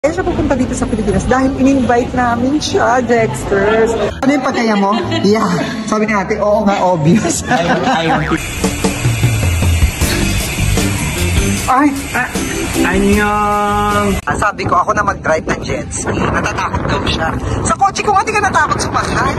Kaya siya pupunta dito sa Pilipinas dahil in-invite namin siya, Dexters. Ano yung pagkaya mo? Yeah. Sabi ni ate, oo nga, obvious. Annyeong! Sabi ko, ako na mag-drive ng jet ski. Natatakot daw siya. Sa kotse ko nga, di ka natakot sumakay.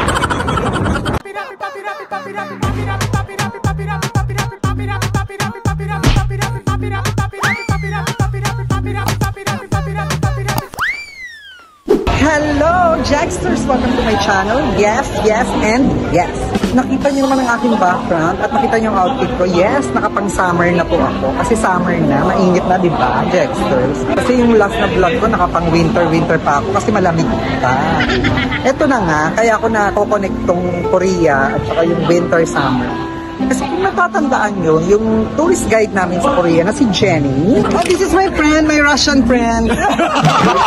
Hello, Jacksters! Welcome to my channel. Yes, yes, and yes. Nakita niyo naman ang aking background at nakita niyo ang outfit ko. Yes, nakapang-summer na po ako. Kasi summer na, mainit na, di ba, Jacksters? Kasi yung last na vlog ko, nakapang-winter pa ako kasi malamig pa. Ito na nga, kaya ako na-connect tong Korea at saka yung winter-summer. Kasi kung natatandaan nyo, yung tourist guide namin sa Korea na si Jenny. Oh, this is my friend, my Russian friend.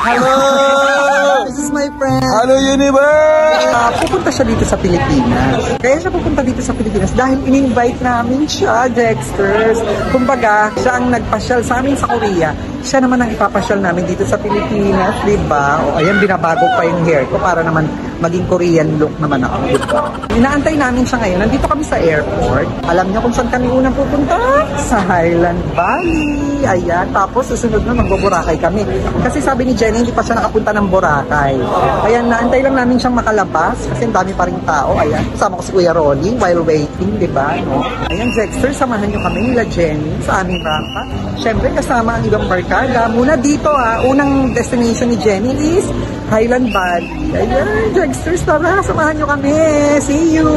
Hello! This is my friend. Hello, Universe! Pupunta siya dito sa Pilipinas. Kaya siya pupunta dito sa Pilipinas dahil in-invite namin siya, Dexters. Kumbaga, siya ang nagpasyal sa amin sa Korea. Siya naman ang ipapasyal namin dito sa Pilipinas, diba? O, ayan, binabago pa yung hair ko para naman maging Korean look naman ako, diba? Inaantay namin siya ngayon. Nandito kami sa airport. Alam niyo kung saan kami unang pupunta? Sa Highland Valley. Ayan. Tapos, susunod na magbo-Boracay kami. Kasi sabi ni Jenny, hindi pa siya nakapunta ng Boracay. Ayan, naantay lang namin siyang makalabas kasi ang dami pa rin tao. Ayan. Kasama ko si Kuya Ronnie while waiting, diba? No? Ayan, Dexter, samahan niyo kami nila Jenny sa aming rampa. Siyempre, kasama ang ibang barkada. Muna dito, unang destination ni Jenny is Highland Valley. Ayan, Dexter, tara, samahan niyo kami. See you!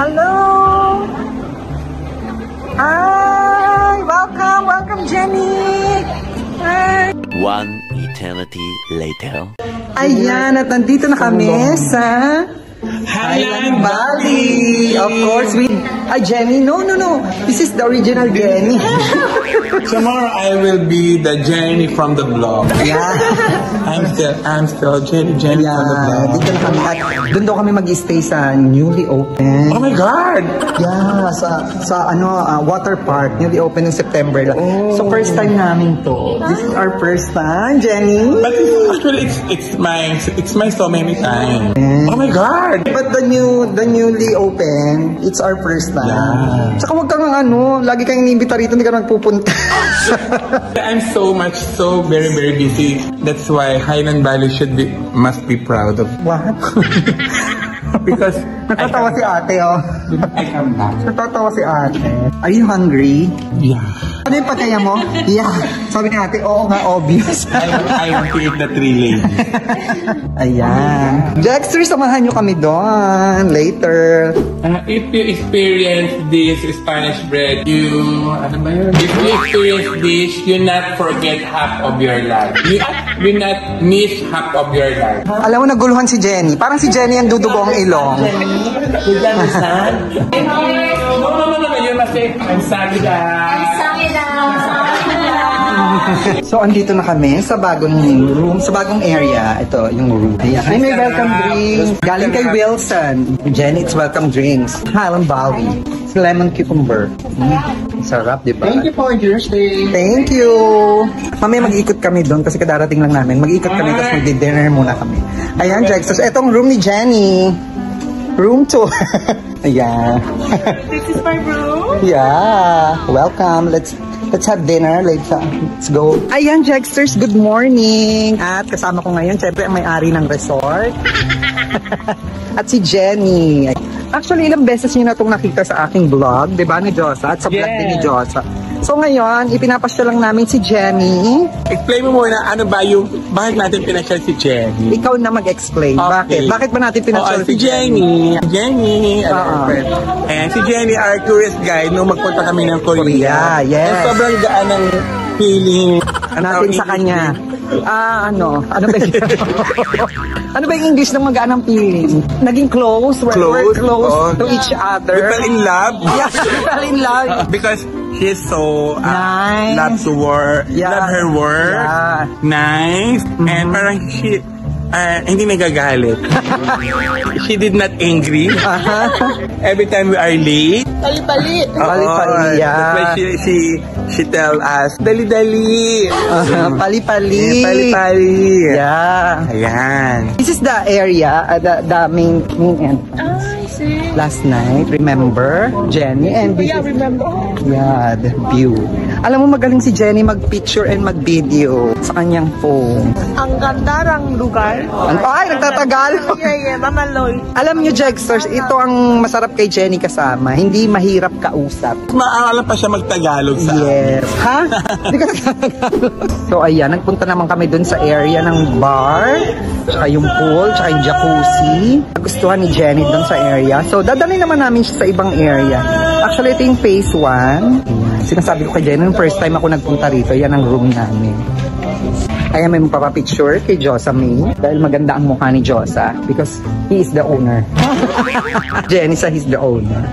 Hello! Hi! Welcome! Welcome, Jenny! Hi! One eternity later. Ayan, at nandito na kami sa Highland Valley! Of course, Jenny? No. This is the original Jenny. Tomorrow I will be the Jenny from the blog. Yeah. I'm still Jenny from the blog. Dito na kami. At doon daw kami mag-stay sa newly open. Oh my God! Yeah, sa water park. Newly open in September lang. Oh. So first time namin to. This is our first time, Jenny. But it's my so many times. Oh my God! But the newly open, it's our first time. Yeah. Tsaka wag kang lagi kang inimbita rito, hindi ka magpupunta. I'm so very busy. That's why Highland Valley must be proud of. What? Because natatawa si ate, oh. I come back. Natatawa si ate. Are you hungry? Yeah. Ano yung pagkaya mo? Yeah. Sabi ni ate, oo nga, obvious. I want to eat the 3 ladies. Ayan. Dexter, samahan nyo kami doon later. If you experience this Spanish bread, if you experience this, you not forget half of your life. You not miss half of your life. Alam mo, naguluhan si Jenny. Parang si Jenny ang dudugo ang ilong. Did you understand? No. You must say, I'm sorry guys. So, andito na kami sa bagong room, sa bagong area. Ito, yung room. Ayan. Ay, may welcome drinks. Galing kay Wilson. Jenny, it's welcome drinks. Highland Valley. It's lemon cucumber. Sarap, di ba? Thank you for your stay. Thank you. Mamaya mag-ikot kami doon kasi kadarating lang namin. Mag-ikot kami tapos mag-dinner muna kami. Ayan, Jack. So, etong room ni Jenny. Room 2. Ayan. This is my room. Yeah. Welcome. Let's have dinner. Let's go. Ayan, Jacksters. Good morning. At kasama ko ngayon, syempre, ang may-ari ng resort. At si Jenny. Actually, ilang beses niyo na itong nakita sa aking vlog, di ba, ni Josa? At sa vlog din ni Josa. So ngayon, ipinapasya lang namin si Jenny. Explain mo muna, bakit natin pinasyal si Jenny? Ikaw na mag-explain. Okay. Bakit ba natin pinasyal si Jenny? And si Jenny, our tourist guide, nung magpunta kami ng Korea. Yes. And sobrang gaan ng feeling natin sa kanya. Ano ba yung English ng magaan ng feeling? Naging close? We're close to each other. We fell in love. Yes, we fell in love. Because she's so nice. Love to work. Yeah. Love her work. Yeah. Nice. And parang hindi nagagalit. She did not angry. Every time we are late. Pali-pali. Pali-pali, That's why she tell us, dali-dali. Pali-pali. Pali-pali. Yeah. Ayan. This is the area, the main entrance. I see. Last night, remember, Jenny? And this Yeah, is, remember. yeah, the view. Alam mo, magaling si Jenny mag-picture and mag-video sa kanyang phone. Ang ganda ng lugar. Ay, nagtatagal. Yeah, Mama Lloyd. Alam niyo, Jexters, ito ang masarap kay Jenny kasama. Hindi mahirap kausap. Maalam pa siya mag-Tagalog sa Yes. Ha? Hindi ka nagtatagalog. So, ayan, nagpunta naman kami dun sa area ng bar, tsaka yung pool, tsaka yung jacuzzi. Nagustuhan ni Jenny dun sa area. So, dadalhin naman namin siya sa ibang area. Actually, ito yung phase 1. Ayan. Sinasabi ko kay Jenny, nung first time ako nagpunta rito, yan ang room namin. Kaya may magpapapicture kay Josa May dahil maganda ang mukha ni Josa because he is the owner. Jenny sa he's the owner.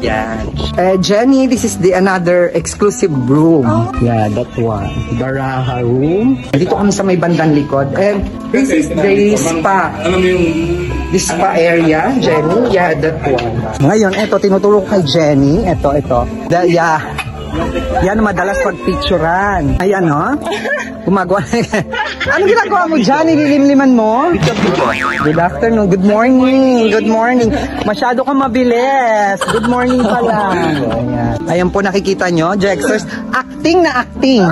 Yan. Jenny, this is the another exclusive room. Yeah, that one. Baraha room. Dito kami sa may bandang likod. And this is the spa. Alam mo yung The spa area, Jenny. Yeah, that one. Ngayon, eto, tinuturo ko kay Jenny. Ito. Yeah. Yan madalas pagpicturan. Ayan, no? Gumagawa. Anong ginagawa mo dyan? Nililimliman mo? Good afternoon. Good morning. Good morning. Masyado kang mabilis. Good morning pa lang. Ayan po, nakikita nyo, Jexters. Acting na acting.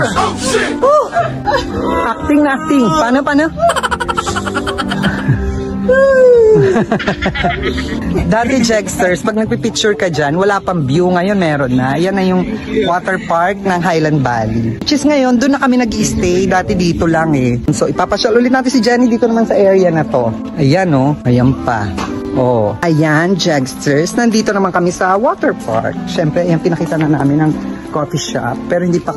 Acting na acting. Paano? Dati, Jexters, pag nagpipicture ka dyan, wala pang view. Ngayon, meron na. Yan na yung water park ng Highland Valley. Which is ngayon, doon na kami nag-i-stay. Dati dito lang eh. So, ipapasyal ulit natin si Jenny dito naman sa area na to. Ayan, oh. Ayan pa. Oh. Ayan, Jexters. Nandito naman kami sa water park. Siyempre, ayan, pinakita na namin ng coffee shop. Pero hindi pa,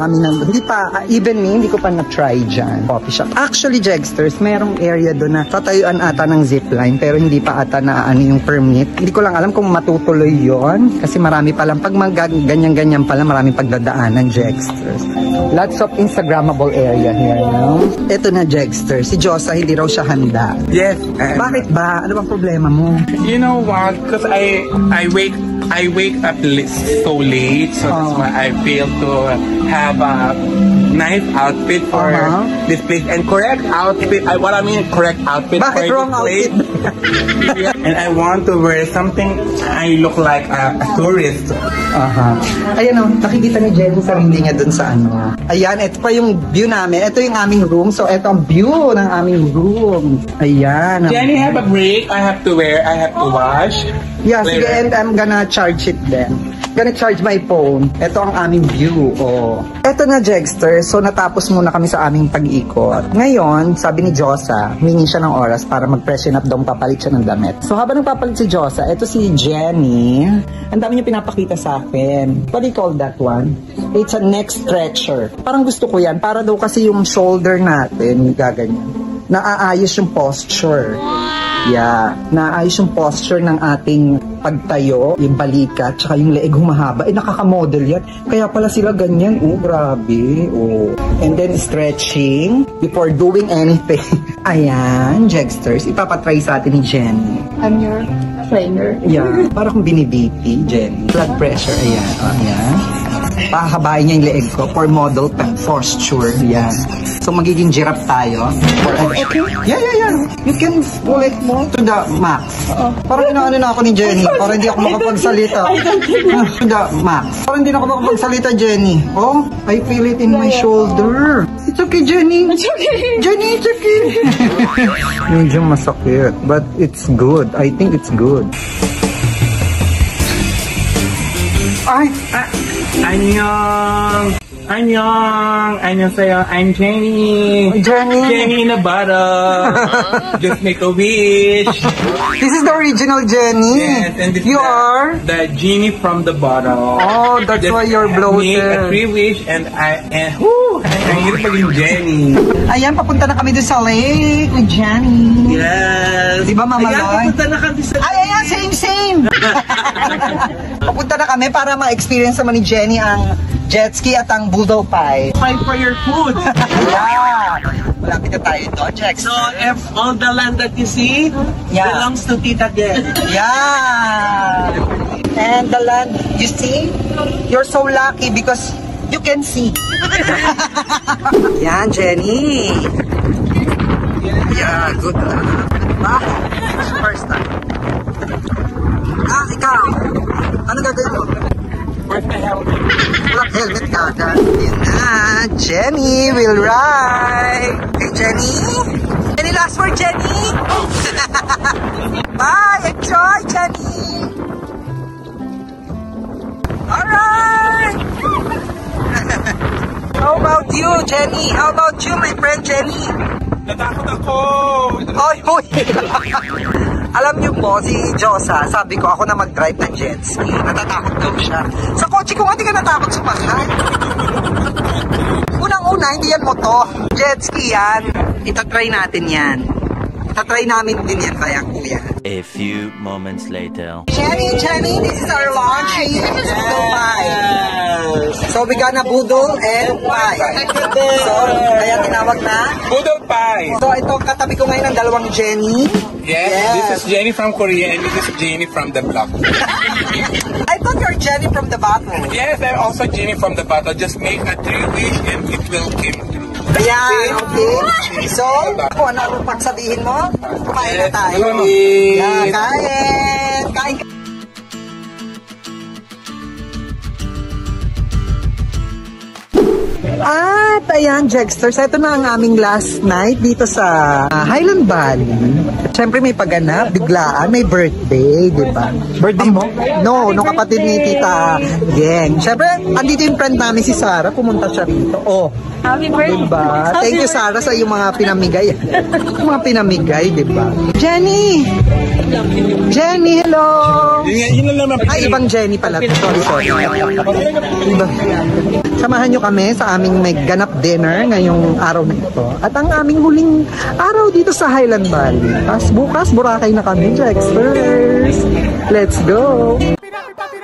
even me, hindi ko pa na-try dyan. Coffee shop. Actually, Jexters, merong area doon na tatayuan ata ng zipline, pero hindi pa ata na yung permit. Hindi ko lang alam kung matutuloy yon kasi marami pa lang. Pag ganyan-ganyan pala, maraming pagdadaanan, Jexters. Lots of Instagrammable area here, no? Ito na, Jexters. Si Josa, hindi raw siya handa. yes. Bakit ba? Ano bang problema mo? You know what? Because I wake up so late, so that's why I fail to have a nice outfit for this place and correct outfit. Correct outfit. Bakit for wrong this place. And I want to wear something. I look like a tourist. Ayan o, nakikita ni Jenny sarili niya dun sa ano. Ayan, ito pa yung view namin. Ito yung aming room. So, ito ang view ng aming room. Ayan. Jenny, have a break. I have to wash. Yeah, sige, later. and I'm gonna charge it then. Gonna charge my phone. Ito ang aming view. Oh. Ito na, Jexter. So, natapos muna kami sa aming pag-ikot. Ngayon, sabi ni Josa, humingi siya ng oras para mag-freshen up daw, papalit siya ng damit. So, habang nagpapalit si Josa, ito si Jenny. Ang dami niya pinapakita sa akin. What do you call that one? It's a neck stretcher. Parang gusto ko yan. Para daw kasi yung shoulder natin, gaganyan. Naaayos yung posture. Yeah. Naayos yung posture ng ating pagtayo, yung balikat, tsaka yung leeg humahaba. Nakakamodel yan. Kaya pala sila ganyan. Oh, grabe. Oh. And then stretching before doing anything. Ayan, Jexters. Ipapatry sa atin ni Jenny. I'm your trainer. Yeah. Para kung binibiti, Jenny. Blood pressure. Ayan. Ayan. Pahabain niya yung leeg ko for model posture. Yan. So, magiging giraffe tayo. Yeah. You can pull it more to the max. Parang inaano na ako ni Jenny. Parang hindi ako makapagsalita. To the max. Parang hindi na ako makapagsalita, Jenny. Oh, I feel it in my shoulder. It's okay, Jenny. It's okay. Jenny, it's okay. Medyo masakit. But it's good. I think it's good. Annyeonghaseyo. I'm Jenny. Jenny in a bottle. Just make a wish. This is the original Jenny. Yes, and this you is are the genie from the bottle. Oh, that's Just why you're bloated. Make a 3 wish and Ang hirap maging Jenny. Ayan, papunta na kami doon sa lake with Jenny. Yes. Di ba, Mama Ayan, Loy? papunta na kami sa... Ay, ayan, same! Papunta na kami para ma-experience naman ni Jenny ang jet ski at ang bulldog pie. Fight for your food. Yeah! Malapit na tayo doon, Jack. So, if all the land that you see belongs to Tita Gen. Yeah! And the land you see, you're so lucky because you can see. Yan, Jenny. Yeah, good. First time. Ikaw. Ano gagawin mo? Where's the helmet? Walang helmet ka. Yan na. Jenny will ride. Hey, Jenny. Any last word, Jenny? Bye. Enjoy, Jenny. Alright! How about you, Jenny? How about you, my friend Jenny? Natakot ako. Oy, hoy! Alam niyo po, si Josa, sabi ko ako na mag-drive ng jet ski. Natatakot daw siya. Sa kotse ko nga, di ka natakot sumakay. Unang-una, hindi yan moto. Jet ski yan. Itatry natin yan. Itatry namin din yan kaya kuya. A few moments later. Jenny, this is our lunch. Budol pie. So we got na budol and pie. So, kaya tinawag na Budol pie. So ito, katabi ko ngayon ang dalawang Jenny. Yes, this is Jenny from Korea and this is Jenny from the block. I thought you're Jenny from the bottle. Yes, I'm also Jenny from the bottle. Just make a 3-wish and it will come true. Ayan, okay. So, kung ano ang pagsabihin mo, kumain na tayo. Yes. Yeah, kain. Kain. At ayan, Jegsters, ito na ang aming last night dito sa Highland Valley. Siyempre may pagganap, biglaan, may birthday, di ba? Birthday mo? No, nung kapatid ni Tita Geng. Siyempre, andito yung friend namin si Sarah, pumunta siya rito. Oh, Happy birthday. diba? Thank you, Sarah, sa iyong mga pinamigay. Yung mga pinamigay, diba? Jenny! Jenny, hello! Yun lang naman. Ay, ibang Jenny pala. Sorry. Iba. Samahan nyo kami sa aming may ganap dinner ngayong araw na ito. At ang aming huling araw dito sa Highland Valley. Tapos bukas, Boracay na kami, Jexters. Let's go! Papi,